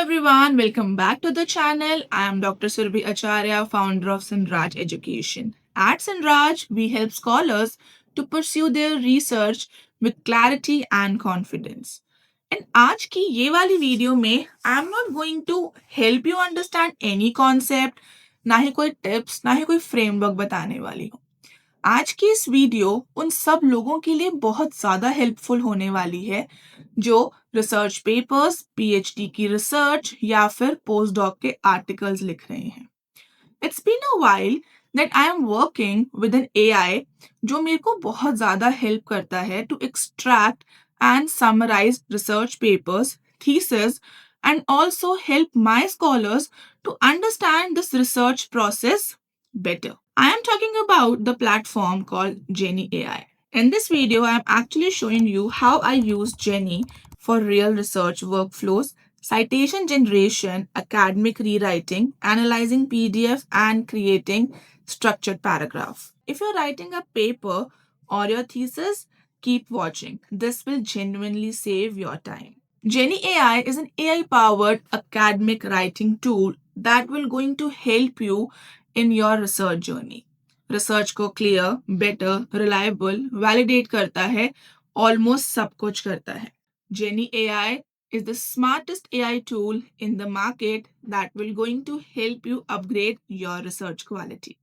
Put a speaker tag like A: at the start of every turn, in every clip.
A: everyone, welcome back to the channel. I am Dr. Surabhi Acharya, founder of Sanraj Education. At Sanraj, we help scholars to pursue their research with clarity and confidence. And आज की ये वाली video में I am not going to help you understand any concept, ना ही कोई tips, ना ही कोई फ्रेमवर्क बताने वाली हूँ। आज की इस वीडियो उन सब लोगों के लिए बहुत ज़्यादा हेल्पफुल होने वाली है जो रिसर्च पेपर्स, पीएचडी की रिसर्च या फिर पोस्ट डॉक के आर्टिकल्स लिख रहे हैं। It's been a while that I am working with an AI जो मेरे को बहुत ज़्यादा हेल्प करता है to extract and summarise research papers, thesis and also help my scholars to understand this research process better. I am talking about the platform called Jenni AI. In this video, I am actually showing you how I use Jenni for real research workflows, citation generation, academic rewriting, analyzing PDF, and creating structured paragraph. If you're writing a paper or your thesis, keep watching. This will genuinely save your time. Jenni AI is an AI powered academic writing tool that will going to help you in your research journey. Research को clear, better, reliable, validate करता है, almost सब कुछ करता है. Jenni AI is the smartest AI tool in the market that will going to help you upgrade your research quality.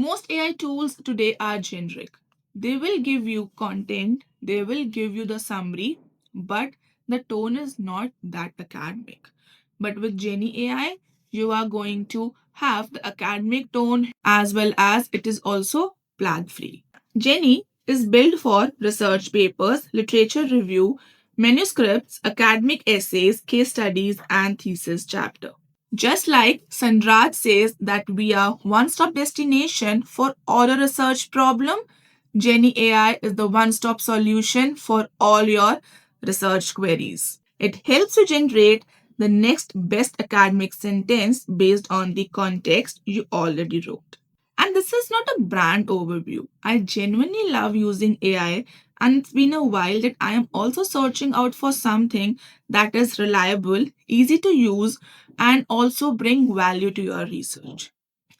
A: Most AI tools today are generic. They will give you content, they will give you the summary, but the tone is not that academic. But with Jenni AI, you are going to have the academic tone as well as it is also flag free. Jenni is built for research papers, literature review, manuscripts, academic essays, case studies, and thesis chapter. Just like Sanraj says that we are one-stop destination for all your research problem, Jenni AI is the one-stop solution for all your research queries. It helps you generate the next best academic sentence based on the context you already wrote. And this is not a brand overview. I genuinely love using AI, and it's been a while that I am also searching out for something that is reliable, easy to use, and also bring value to your research.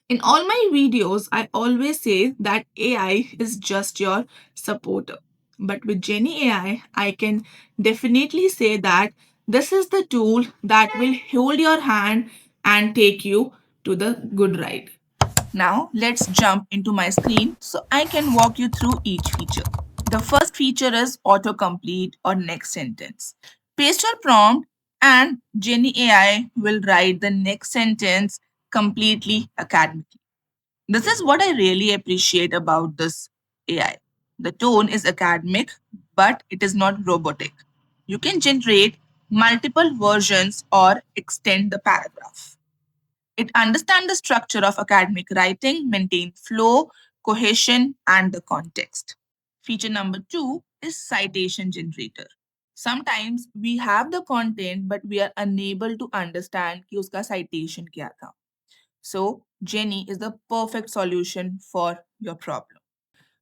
A: In all my videos, I always say that AI is just your supporter. But with Jenni AI, I can definitely say that this is the tool that will hold your hand and take you to the good ride. Now, let's jump into my screen so I can walk you through each feature. The first feature is autocomplete or next sentence. Paste your prompt and Jenni AI will write the next sentence completely academically. This is what I really appreciate about this AI. The tone is academic, but it is not robotic. You can generate multiple versions or extend the paragraph. It understands the structure of academic writing, maintain flow, cohesion, and the context. Feature number two is citation generator. Sometimes we have the content, but we are unable to understand कि उसका citation क्या था. So, Jenni is the perfect solution for your problem.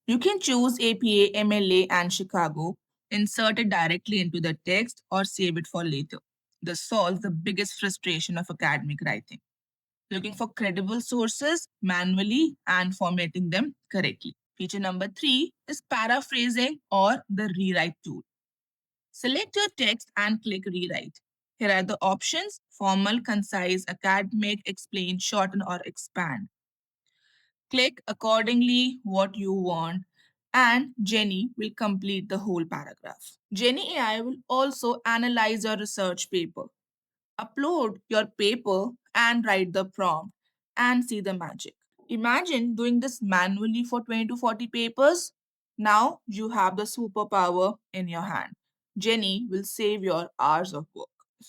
A: You can choose APA, MLA, and Chicago, insert it directly into the text, or save it for later. This solves the biggest frustration of academic writing. Looking for credible sources manually and formatting them correctly. Feature number three is paraphrasing or the rewrite tool. Select your text and click rewrite. Here are the options: formal, concise, academic, explain, shorten, or expand. Click accordingly what you want, and Jenni will complete the whole paragraph. Jenni AI will also analyze your research paper. Upload your paper and write the prompt and see the magic. Imagine doing this manually for 20 to 40 papers. Now you have the superpower in your hand. Jenni will save your hours of work.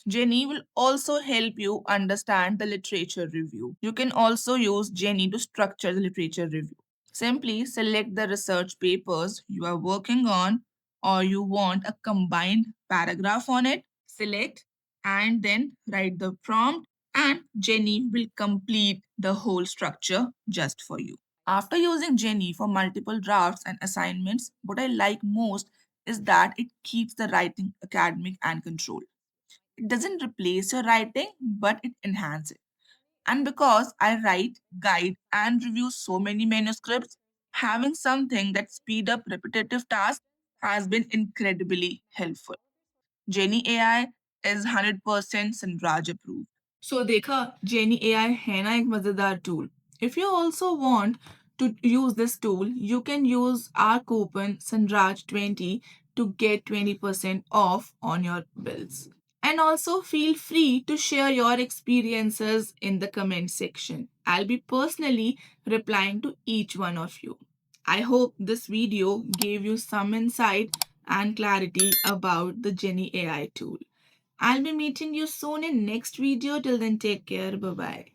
A: Jenni will also help you understand the literature review. You can also use Jenni to structure the literature review. Simply select the research papers you are working on or you want a combined paragraph on it. Select and then write the prompt, and Jenni will complete the whole structure just for you. After using Jenni for multiple drafts and assignments, what I like most is that it keeps the writing academic and controlled. It doesn't replace your writing, but it enhances it. And because I write, guide, and review so many manuscripts, having something that speed up repetitive tasks has been incredibly helpful. Jenni AI is 100% Sanraj approved. So देखा Jenni AI है ना एक मजेदार tool. If you also want to use this tool, you can use our coupon Sanraj20 to get 20% off on your bills. And also feel free to share your experiences in the comment section. I'll be personally replying to each one of you. I hope this video gave you some insight and clarity about the Jenni AI tool. I'll be meeting you soon in next video. Till then, take care. Bye bye.